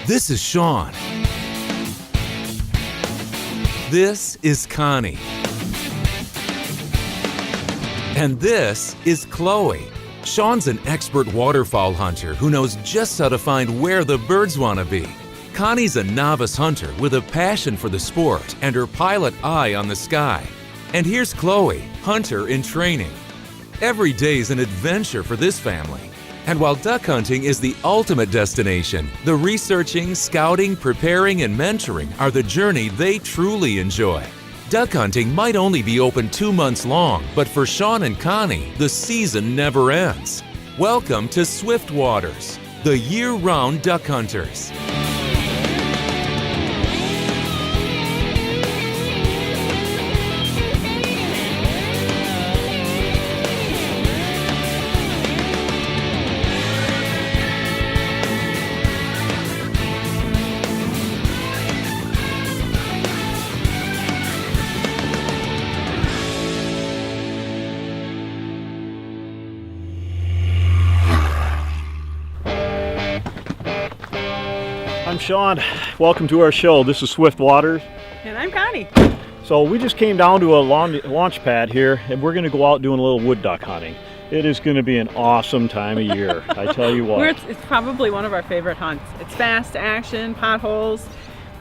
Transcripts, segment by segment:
This is Shawn. This is Connie. And this is Chloe. Shawn's an expert waterfowl hunter who knows just how to find where the birds want to be. Connie's a novice hunter with a passion for the sport and her pilot eye on the sky. And here's Chloe, hunter in training. Every day's an adventure for this family. And while duck hunting is the ultimate destination, the researching, scouting, preparing, and mentoring are the journey they truly enjoy. Duck hunting might only be open 2 months long, but for Shawn and Connie, the season never ends. Welcome to Swift Waters, the year-round duck hunters. I'm Shawn. Welcome to our show. This is Swift Waters. And I'm Connie. So we just came down to a launch pad here, and we're going to go out doing a little wood duck hunting. It is going to be an awesome time of year. I tell you what. It's probably one of our favorite hunts. It's fast action, potholes.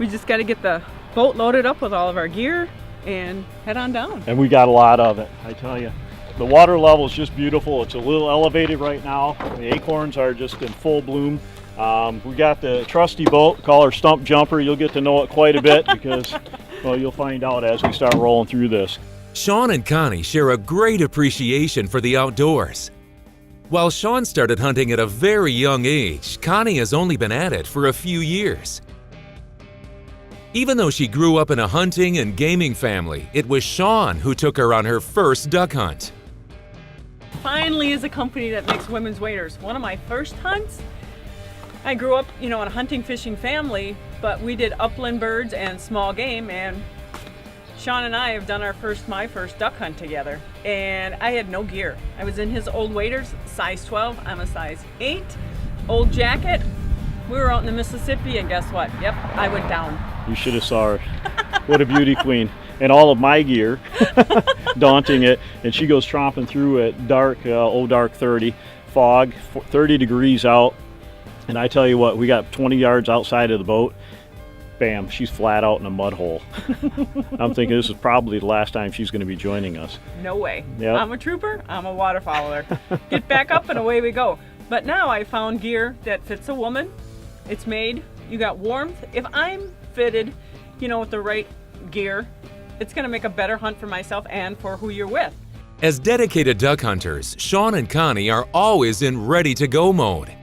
We just got to get the boat loaded up with all of our gear and head on down. And we got a lot of it, I tell you. The water level is just beautiful. It's a little elevated right now. The acorns are just in full bloom. We got the trusty boat, call her Stump Jumper. You'll get to know it quite a bit because, well, you'll find out as we start rolling through this. Shawn and Connie share a great appreciation for the outdoors. While Shawn started hunting at a very young age, Connie has only been at it for a few years. Even though she grew up in a hunting and gaming family, it was Shawn who took her on her first duck hunt. Finally is a company that makes women's waders. One of my first hunts, I grew up, in a hunting, fishing family, but we did upland birds and small game, and Shawn and I have done my first duck hunt together, and I had no gear. I was in his old waders, size 12, I'm a size 8, old jacket. We were out in the Mississippi, and guess what? Yep, I went down. You should have saw her. What a beauty queen. And all of my gear, daunting it, and she goes tromping through at dark 30, fog, 30 degrees out. And I tell you what, we got 20 yards outside of the boat. Bam, she's flat out in a mud hole. I'm thinking this is probably the last time she's going to be joining us. No way. Yep. I'm a trooper, I'm a waterfowler. Get back up and away we go. But now I found gear that fits a woman. It's made, you got warmth. If I'm fitted, with the right gear, it's going to make a better hunt for myself and for who you're with. As dedicated duck hunters, Shawn and Connie are always in ready-to-go mode.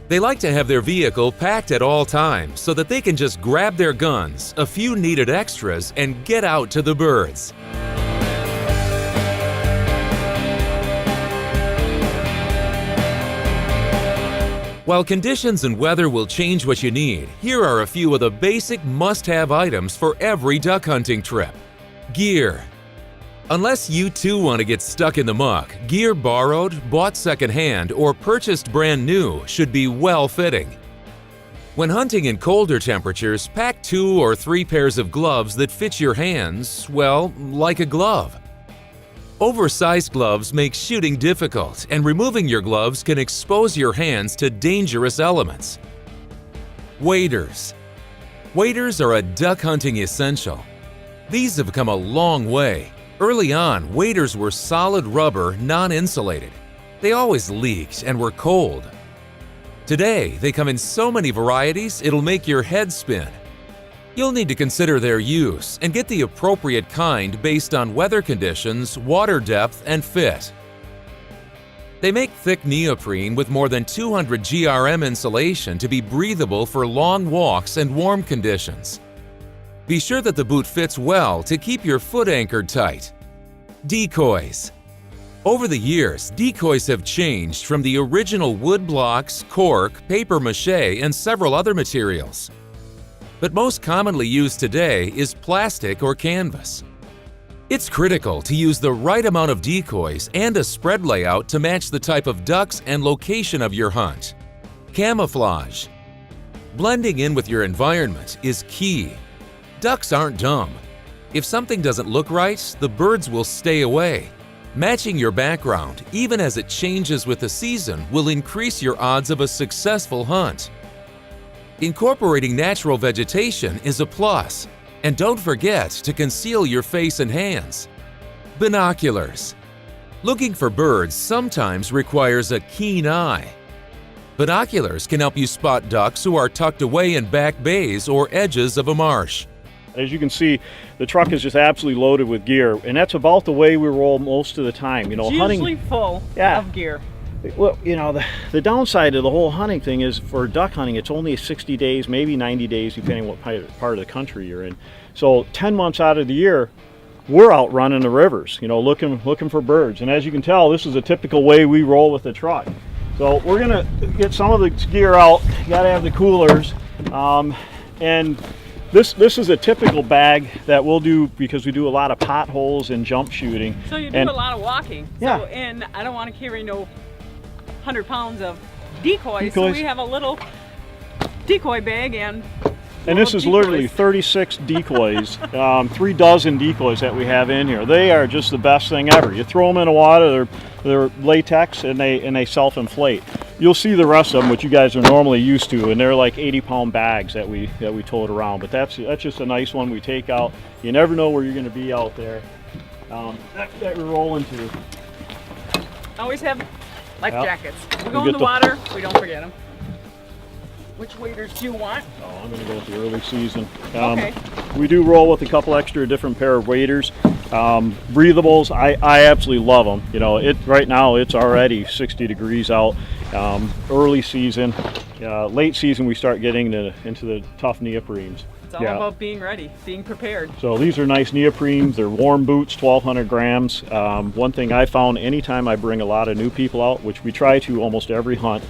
They like to have their vehicle packed at all times so that they can just grab their guns, a few needed extras, and get out to the birds. While conditions and weather will change what you need, here are a few of the basic must-have items for every duck hunting trip. Gear. Unless you too want to get stuck in the muck, gear borrowed, bought secondhand, or purchased brand new should be well-fitting. When hunting in colder temperatures, pack 2 or 3 pairs of gloves that fit your hands, well, like a glove. Oversized gloves make shooting difficult, and removing your gloves can expose your hands to dangerous elements. Waders. Waders are a duck hunting essential. These have come a long way. Early on, waders were solid rubber, non-insulated. They always leaked and were cold. Today, they come in so many varieties it'll make your head spin. You'll need to consider their use and get the appropriate kind based on weather conditions, water depth, and fit. They make thick neoprene with more than 200 GRM insulation to be breathable for long walks and warm conditions. Be sure that the boot fits well to keep your foot anchored tight. Decoys. Over the years, decoys have changed from the original wood blocks, cork, paper mache, and several other materials. But most commonly used today is plastic or canvas. It's critical to use the right amount of decoys and a spread layout to match the type of ducks and location of your hunt. Camouflage. Blending in with your environment is key. Ducks aren't dumb. If something doesn't look right, the birds will stay away. Matching your background, even as it changes with the season, will increase your odds of a successful hunt. Incorporating natural vegetation is a plus, and don't forget to conceal your face and hands. Binoculars. Looking for birds sometimes requires a keen eye. Binoculars can help you spot ducks who are tucked away in back bays or edges of a marsh. As you can see, the truck is just absolutely loaded with gear, and that's about the way we roll most of the time. You know, It's hunting. usually full Yeah. of gear. Well, you know, the downside of the whole hunting thing is for duck hunting, it's only 60 days, maybe 90 days, depending what part of the country you're in. So 10 months out of the year, we're out running the rivers, you know, looking for birds. And as you can tell, this is a typical way we roll with the truck. So we're gonna get some of the gear out. You gotta have the coolers, and this is a typical bag that we'll do because we do a lot of potholes and jump shooting. So you do And a lot of walking. Yeah. So, and I don't want to carry no 100 pounds of decoys, so Decoys. we have a little decoy bag and this is literally 36 decoys, 3 dozen decoys that we have in here. They are just the best thing ever. You throw them in the water, they're latex, and they self-inflate. You'll see the rest of them, which you guys are normally used to, and they're like 80-pound bags that we tote around. But that's just a nice one we take out. You never know where you're going to be out there that we roll into. always have life Yep. jackets. We You go in get the the- water, we don't forget them. Which waders do you want? Oh, I'm going to go with the early season. Okay. We do roll with a couple extra different pair of waders. Breathables, I absolutely love them. You know, right now it's already 60 degrees out. Early season, late season we start getting into the tough neoprenes. It's all about being ready, being prepared. So these are nice neoprenes. They're warm boots, 1,200 grams. One thing I found anytime I bring a lot of new people out, which we try to almost every hunt,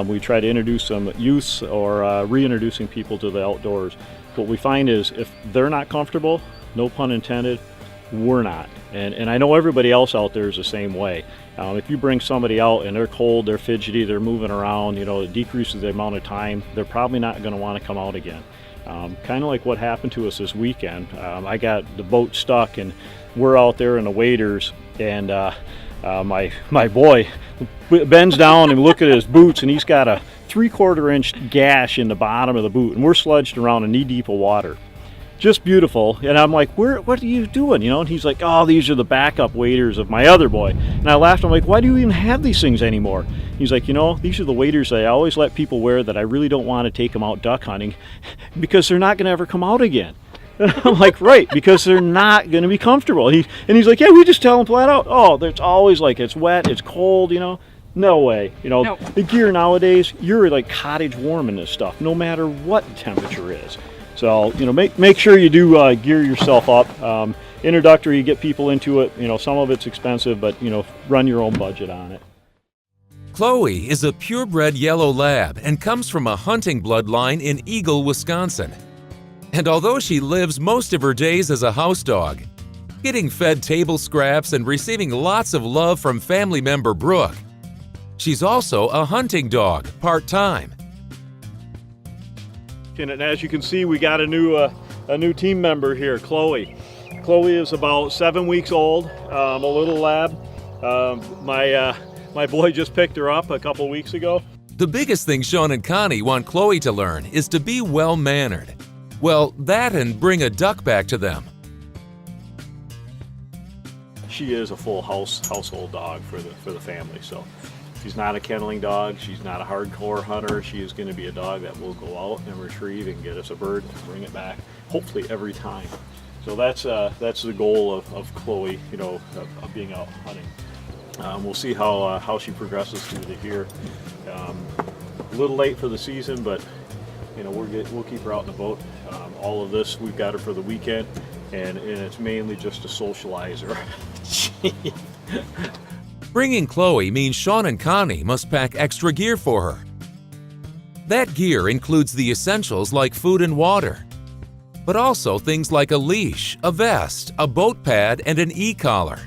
we try to introduce some youths or reintroducing people to the outdoors. What we find is if they're not comfortable, no pun intended, we're not. And I know everybody else out there is the same way. If you bring somebody out and they're cold, they're fidgety, they're moving around, you know, it decreases the amount of time, they're probably not going to want to come out again. Kind of like what happened to us this weekend. I got the boat stuck and we're out there in the waders, and my boy bends down and look at his boots, and he's got a 3/4 inch gash in the bottom of the boot, and we're sludged around in knee deep of water. Just beautiful. And I'm like, what are you doing? You know, and he's like, oh, these are the backup waders of my other boy. And I laughed. I'm like, why do you even have these things anymore? He's like, you know, these are the waders that I always let people wear that I really don't want to take them out duck hunting because they're not going to ever come out again. And I'm like, right, because they're not going to be comfortable. And he's like, yeah, we just tell them flat out, oh, it's always like it's wet, it's cold, you know. No way. You know, Nope. The gear nowadays, you're like cottage warm in this stuff, no matter what the temperature is. So, you know, make sure you do gear yourself up. Introductory, get people into it. You know, some of it's expensive, but, you know, run your own budget on it. Chloe is a purebred yellow lab and comes from a hunting bloodline in Eagle, Wisconsin. And although she lives most of her days as a house dog, getting fed table scraps and receiving lots of love from family member Brooke, she's also a hunting dog part-time. And as you can see, we got a new team member here, Chloe. Chloe is about 7 weeks old, a little lab. My boy just picked her up a couple weeks ago. The biggest thing Shawn and Connie want Chloe to learn is to be well-mannered. Well, that and bring a duck back to them. She is a full household dog for the family. So she's not a kenneling dog. She's not a hardcore hunter. She is going to be a dog that will go out and retrieve and get us a bird and bring it back, hopefully every time. So that's the goal of Chloe, you know, of being out hunting. We'll see how she progresses through the year. A little late for the season, but you know we'll keep her out in the boat. All of this we've got her for the weekend, and it's mainly just a socializer. Bringing Chloe means Shawn and Connie must pack extra gear for her. That gear includes the essentials like food and water, but also things like a leash, a vest, a boat pad, and an e-collar.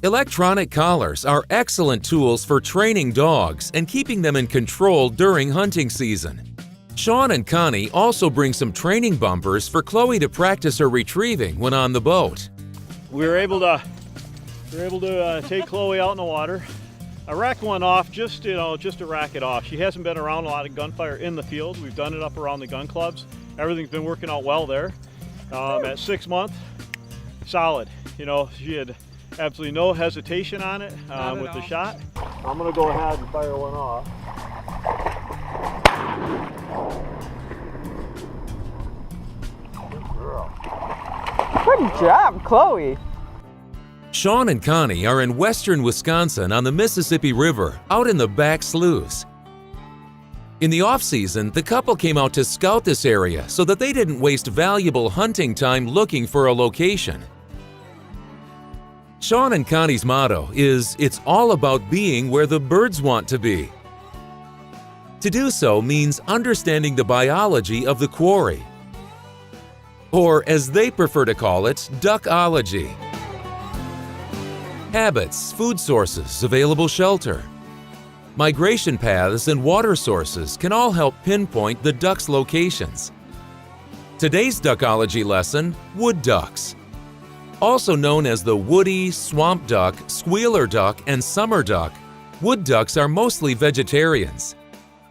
Electronic collars are excellent tools for training dogs and keeping them in control during hunting season. Shawn and Connie also bring some training bumpers for Chloe to practice her retrieving when on the boat. We were able to take Chloe out in the water. I racked one off just to rack it off. She hasn't been around a lot of gunfire in the field. We've done it up around the gun clubs. Everything's been working out well there. At 6 months, solid. She had absolutely no hesitation on it with the shot. I'm gonna go ahead and fire one off. Good job, Chloe. Shawn and Connie are in western Wisconsin on the Mississippi River, out in the back sloughs. In the off-season, the couple came out to scout this area so that they didn't waste valuable hunting time looking for a location. Shawn and Connie's motto is, "It's all about being where the birds want to be." To do so means understanding the biology of the quarry, or as they prefer to call it, Duckology. Habits, food sources, available shelter, migration paths, and water sources can all help pinpoint the duck's locations. Today's Duckology lesson, wood ducks. Also known as the woody, swamp duck, squealer duck, and summer duck, wood ducks are mostly vegetarians,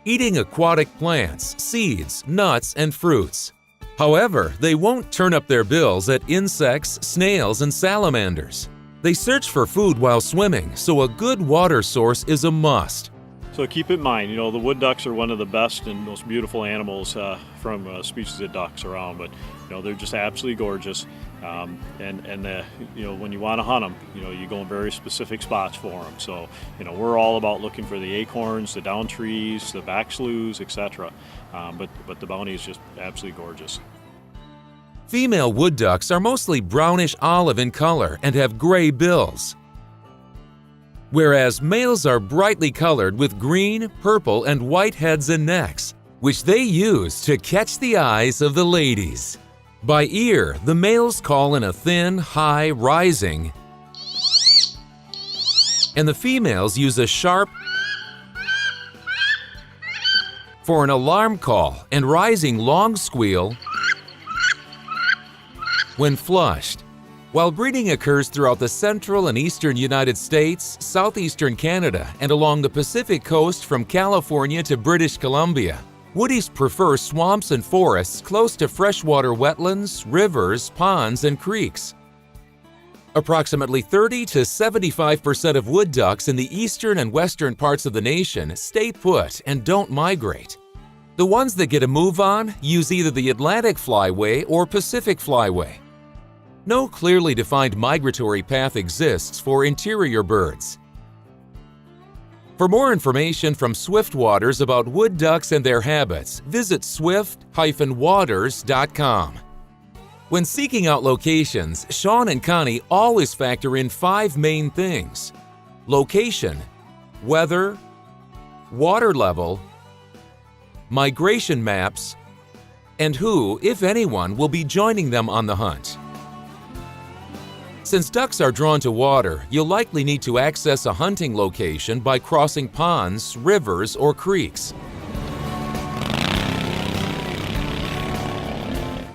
eating aquatic plants, seeds, nuts, and fruits. However, they won't turn up their bills at insects, snails, and salamanders. They search for food while swimming, so a good water source is a must. So keep in mind, the wood ducks are one of the best and most beautiful animals from species of ducks around, but they're just absolutely gorgeous. When you want to hunt them, you go in very specific spots for them. So, we're all about looking for the acorns, the down trees, the back sloughs, etc. But the bounty is just absolutely gorgeous. Female wood ducks are mostly brownish olive in color and have gray bills, whereas males are brightly colored with green, purple, and white heads and necks, which they use to catch the eyes of the ladies. By ear, the males call in a thin, high, rising, and the females use a sharp for an alarm call and rising long squeal when flushed. While breeding occurs throughout the central and eastern United States, southeastern Canada, and along the Pacific coast from California to British Columbia, woodies prefer swamps and forests close to freshwater wetlands, rivers, ponds, and creeks. Approximately 30 to 75% of wood ducks in the eastern and western parts of the nation stay put and don't migrate. The ones that get a move on use either the Atlantic flyway or Pacific flyway. No clearly defined migratory path exists for interior birds. For more information from Swift Waters about wood ducks and their habits, visit swift-waters.com. When seeking out locations, Shawn and Connie always factor in 5 main things: location, weather, water level, migration maps, and who, if anyone, will be joining them on the hunt. Since ducks are drawn to water, you'll likely need to access a hunting location by crossing ponds, rivers, or creeks.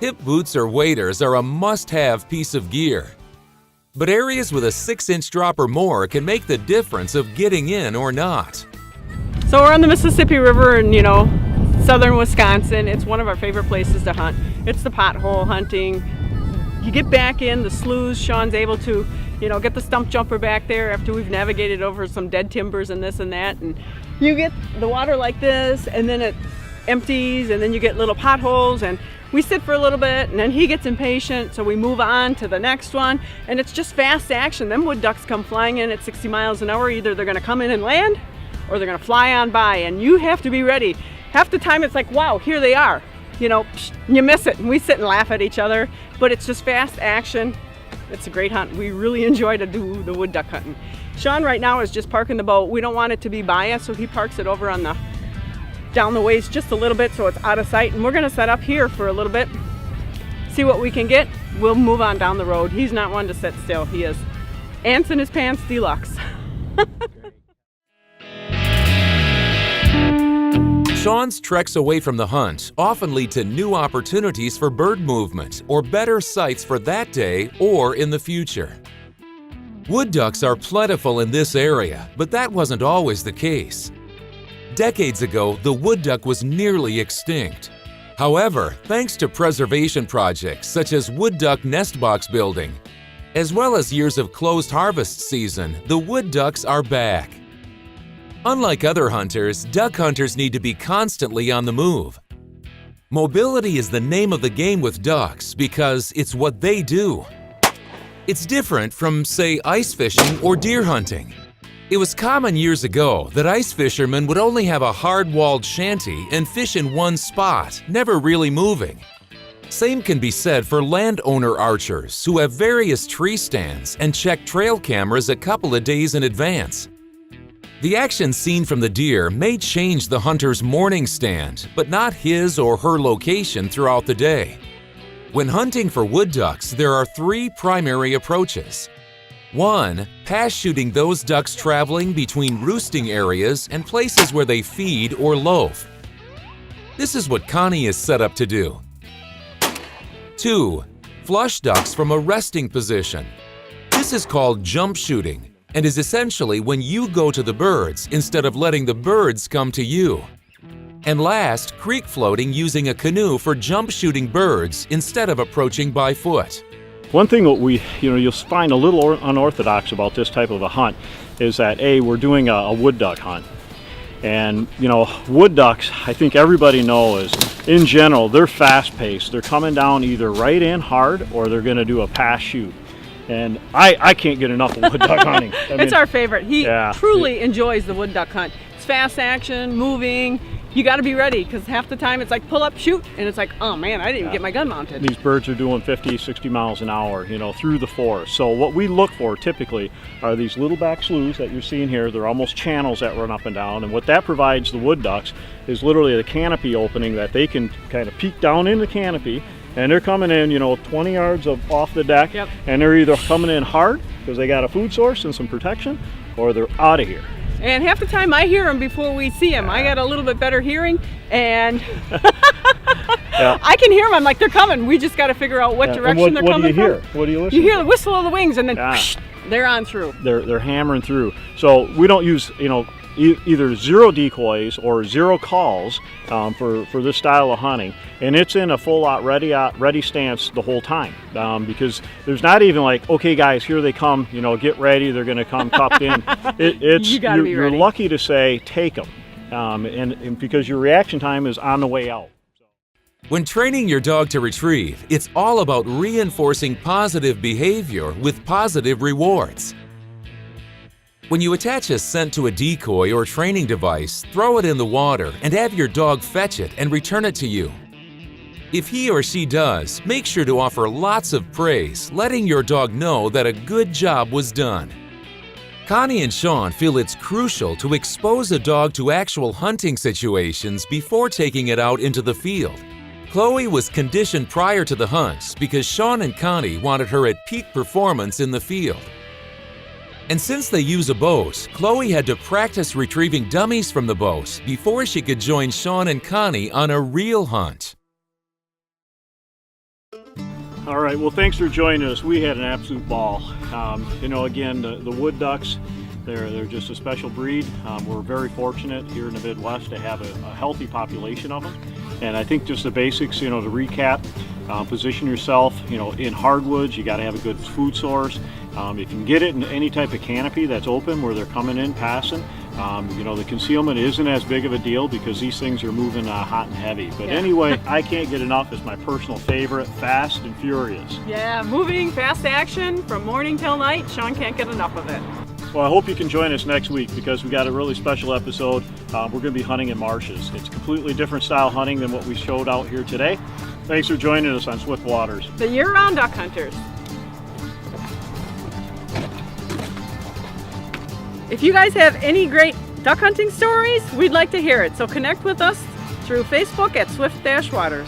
Hip boots or waders are a must-have piece of gear. But areas with a 6-inch drop or more can make the difference of getting in or not. So we're on the Mississippi River in, southern Wisconsin. It's one of our favorite places to hunt. It's the pothole hunting. You get back in the sloughs. Shawn's able to, get the stump jumper back there after we've navigated over some dead timbers and this and that. And you get the water like this, and then it empties, and then you get little potholes, and we sit for a little bit, and then he gets impatient, so we move on to the next one, and it's just fast action. Them wood ducks come flying in at 60 miles an hour. Either they're gonna come in and land, or they're gonna fly on by, and you have to be ready. Half the time it's like, wow, here they are. You miss it, and we sit and laugh at each other, but it's just fast action. It's a great hunt. We really enjoy to do the wood duck hunting. Shawn right now is just parking the boat. We don't want it to be by us, so he parks it over on down the ways just a little bit so it's out of sight, and we're gonna set up here for a little bit, see what we can get. We'll move on down the road. He's not one to sit still. He is ants in his pants deluxe. Shawn's treks away from the hunt often lead to new opportunities for bird movement or better sights for that day or in the future. Wood ducks are plentiful in this area, but that wasn't always the case. Decades ago, the wood duck was nearly extinct. However, thanks to preservation projects such as wood duck nest box building, as well as years of closed harvest season, the wood ducks are back. Unlike other hunters, duck hunters need to be constantly on the move. Mobility is the name of the game with ducks because it's what they do. It's different from, say, ice fishing or deer hunting. It was common years ago that ice fishermen would only have a hard-walled shanty and fish in one spot, never really moving. Same can be said for landowner archers who have various tree stands and check trail cameras a couple of days in advance. The action seen from the deer may change the hunter's morning stand, but not his or her location throughout the day. When hunting for wood ducks, there are three primary approaches. 1. Pass shooting those ducks traveling between roosting areas and places where they feed or loaf. This is what Connie is set up to do. 2. Flush ducks from a resting position. This is called jump shooting and is essentially when you go to the birds instead of letting the birds come to you. And last, creek floating using a canoe for jump shooting birds instead of approaching by foot. One thing that you'll find a little unorthodox about this type of a hunt is that we're doing a wood duck hunt. And wood ducks, I think everybody knows, in general, they're fast paced. They're coming down either right in hard or they're going to do a pass shoot. And I can't get enough of wood duck hunting. It's our favorite. He truly enjoys the wood duck hunt. It's fast action, moving. You got to be ready because half the time it's like pull up, shoot, and it's like, oh man, I didn't even get my gun mounted. These birds are doing 50, 60 miles an hour, through the forest. So what we look for typically are these little back sloughs that you're seeing here. They're almost channels that run up and down. And what that provides the wood ducks is literally the canopy opening that they can kind of peek down in the canopy. And they're coming in, 20 yards off the deck. Yep. And they're either coming in hard because they got a food source and some protection, or they're out of here. And half the time I hear them before we see them. I got a little bit better hearing, and I can hear them. I'm like, they're coming. We just got to figure out what direction they're coming from. What do you hear? What do you listen You hear to? the whistle of the wings, and then whoosh, they're on through. They're hammering through. So we don't use, either zero decoys or zero calls for this style of hunting, and it's in a full out ready stance the whole time because there's not even like, okay guys, here they come, get ready, they're going to come cupped in. You're lucky to say take them, and because your reaction time is on the way out. When training your dog to retrieve, it's all about reinforcing positive behavior with positive rewards. When you attach a scent to a decoy or training device, throw it in the water and have your dog fetch it and return it to you. If he or she does, make sure to offer lots of praise, letting your dog know that a good job was done. Connie and Shawn feel it's crucial to expose a dog to actual hunting situations before taking it out into the field. Chloe was conditioned prior to the hunts because Shawn and Connie wanted her at peak performance in the field. And since they use a boat, Chloe had to practice retrieving dummies from the boat before she could join Shawn and Connie on a real hunt. All right, well, thanks for joining us. We had an absolute ball. Again, the wood ducks, they're just a special breed. We're very fortunate here in the Midwest to have a healthy population of them. And I think just the basics, to recap, position yourself, in hardwoods. You got to have a good food source. If you can get it in any type of canopy that's open where they're coming in, passing, the concealment isn't as big of a deal because these things are moving hot and heavy. But anyway, I can't get enough. It's my personal favorite, fast and furious. Yeah, moving, fast action from morning till night. Shawn can't get enough of it. Well, I hope you can join us next week because we got a really special episode. We're going to be hunting in marshes. It's a completely different style hunting than what we showed out here today. Thanks for joining us on Swift Waters. The year-round duck hunters. If you guys have any great duck hunting stories, we'd like to hear it. So connect with us through Facebook at Swift-Waters.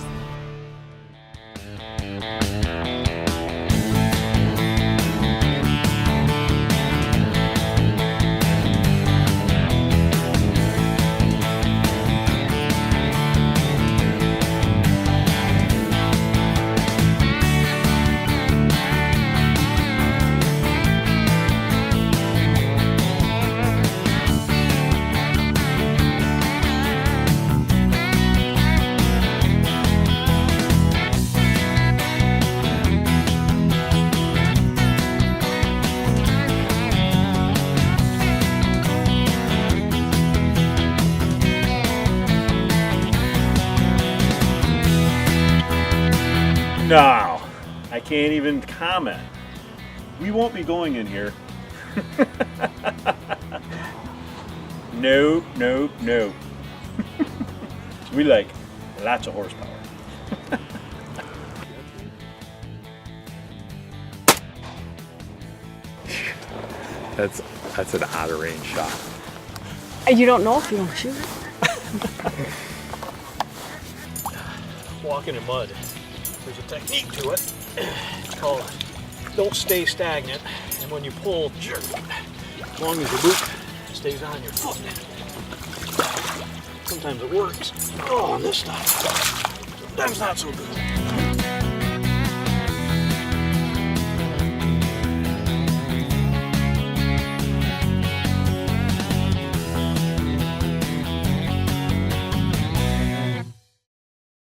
No, I can't even comment. We won't be going in here. Nope, nope, nope. We like lots of horsepower. That's an out of range shot. You don't know if you don't shoot it. Walking in mud. There's a technique to it. It's called don't stay stagnant, and when you pull, jerk. As long as your boot stays on your foot. Sometimes it works. Oh, and this stuff. Sometimes not so good.